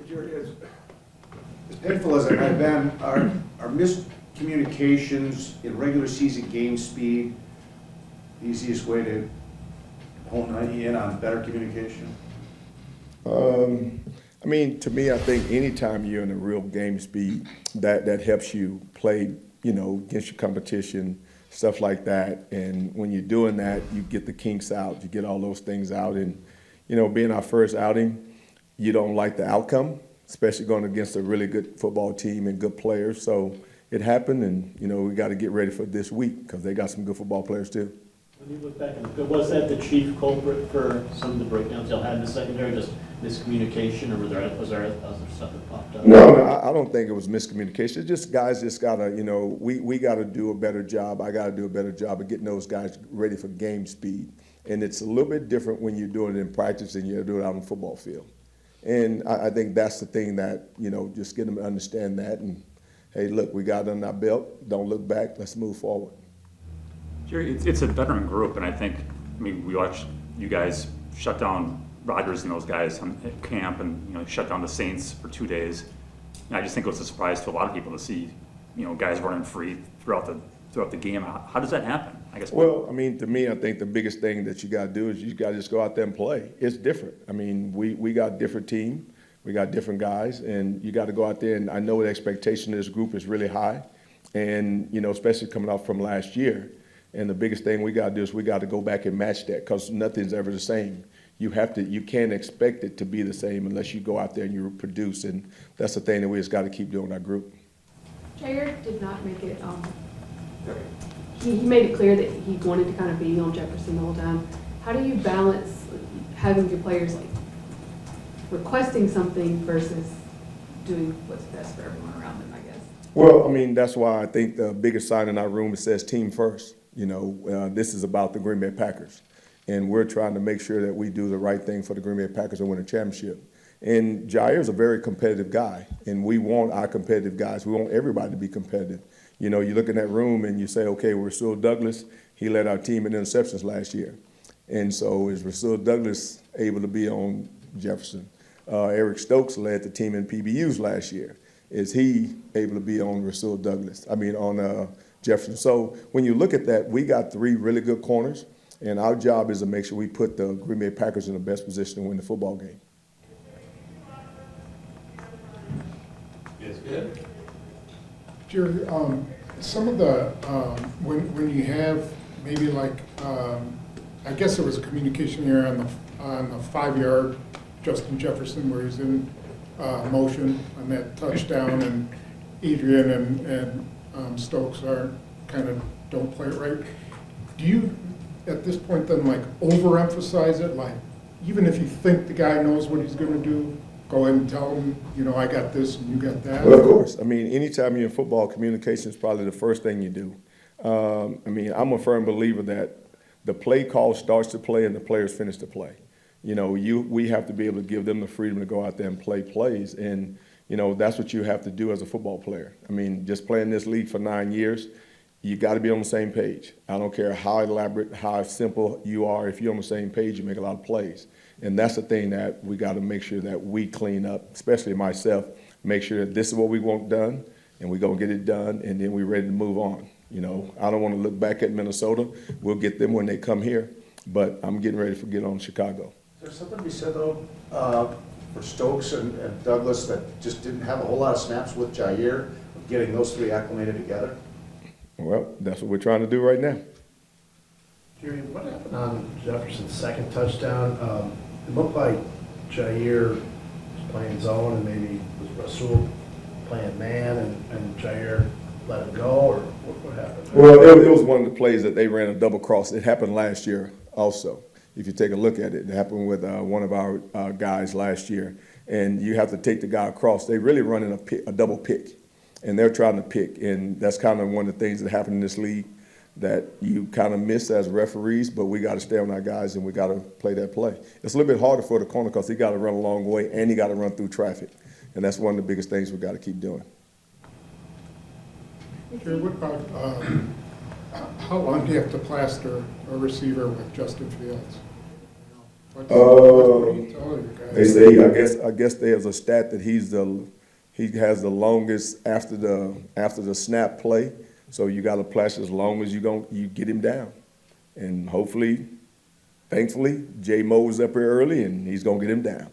Jerry, as painful as it might have been, are miscommunications in regular season game speed the easiest way to hone in on better communication? I mean, to me, I think anytime you're in a real game speed, that helps you play, against your competition, stuff like that. And when you're doing that, you get the kinks out, you get all those things out. And, being our first outing, you don't like the outcome, especially going against a really good football team and good players. So it happened, and, we got to get ready for this week because they got some good football players too. When you look back, was that the chief culprit for some of the breakdowns y'all had in the secondary, just miscommunication, or was there other stuff that popped up? No, I don't think it was miscommunication. It's just guys just gotta, we gotta do a better job. I gotta do a better job of getting those guys ready for game speed. And it's a little bit different when you're doing it in practice than you're doing it out on the football field. And I think that's the thing that, just get them to understand that. And hey, look, we got it on our belt. Don't look back. Let's move forward. Jerry, it's a veteran group, and I think, we watched you guys shut down Rodgers and those guys at camp, and shut down the Saints for 2 days. And I just think it was a surprise to a lot of people to see, guys running free throughout the game. How does that happen? I guess. Well, to me, I think the biggest thing that you got to do is you got to just go out there and play. It's different. We got a different team, we got different guys, and you got to go out there. And I know the expectation of this group is really high, and especially coming off from last year. And the biggest thing we got to do is we got to go back and match that because nothing's ever the same. You can't expect it to be the same unless you go out there and you produce. And that's the thing that we just got to keep doing our group. Jair did not make it, he made it clear that he wanted to kind of be on Jefferson the whole time. How do you balance having your players requesting something versus doing what's best for everyone around them, I guess? Well, that's why I think the biggest sign in our room, it says team first. This is about the Green Bay Packers. And we're trying to make sure that we do the right thing for the Green Bay Packers and win a championship. And Jair's a very competitive guy, and we want our competitive guys. We want everybody to be competitive. You look in that room and you say, okay, Rasul Douglas, he led our team in interceptions last year. And so is Rasul Douglas able to be on Jefferson? Eric Stokes led the team in PBUs last year. Is he able to be on Rasul Douglas? On Jefferson. So when you look at that, we got 3 really good corners. And our job is to make sure we put the Green Bay Packers in the best position to win the football game. Yes, good. Jerry, some of the, when you have maybe I guess there was a communication here on the 5-yard Justin Jefferson where he's in motion on that touchdown, and Adrian and Stokes don't play it right. Do you, at this point, then overemphasize it? Even if you think the guy knows what he's going to do, go ahead and tell him, I got this and you got that? Well, of course. Anytime you're in football, communication is probably the first thing you do. I'm a firm believer that the play call starts to play and the players finish the play. We have to be able to give them the freedom to go out there and play plays. And, that's what you have to do as a football player. Just playing this league for 9 years, you got to be on the same page. I don't care how elaborate, how simple you are. If you're on the same page, you make a lot of plays. And that's the thing that we got to make sure that we clean up, especially myself, make sure that this is what we want done, and we're going to get it done, and then we're ready to move on. I don't want to look back at Minnesota. We'll get them when they come here, but I'm getting ready to get on Chicago. Is there something to be said, though, for Stokes and Douglas that just didn't have a whole lot of snaps with Jair, of getting those 3 acclimated together? Well, that's what we're trying to do right now. Jerry, what happened on Jefferson's second touchdown? It looked like Jair was playing zone and maybe was Rasul playing man and Jair let him go, or what happened? Well, it was one of the plays that they ran a double cross. It happened last year also. If you take a look at it, it happened with one of our guys last year. And you have to take the guy across. They really running a double pick, and they're trying to pick. And that's kind of one of the things that happen in this league that you kind of miss as referees, but we got to stay on our guys and we got to play that play. It's a little bit harder for the corner because he got to run a long way and he got to run through traffic. And that's one of the biggest things we got to keep doing. Jerry, what about how long do you have to plaster a receiver with Justin Fields? What do you tell your guys? They say, I guess there's a stat that he has the longest after the snap play. So you got to plash as long as you get him down. And hopefully, thankfully, Jay Mo was up here early and he's going to get him down.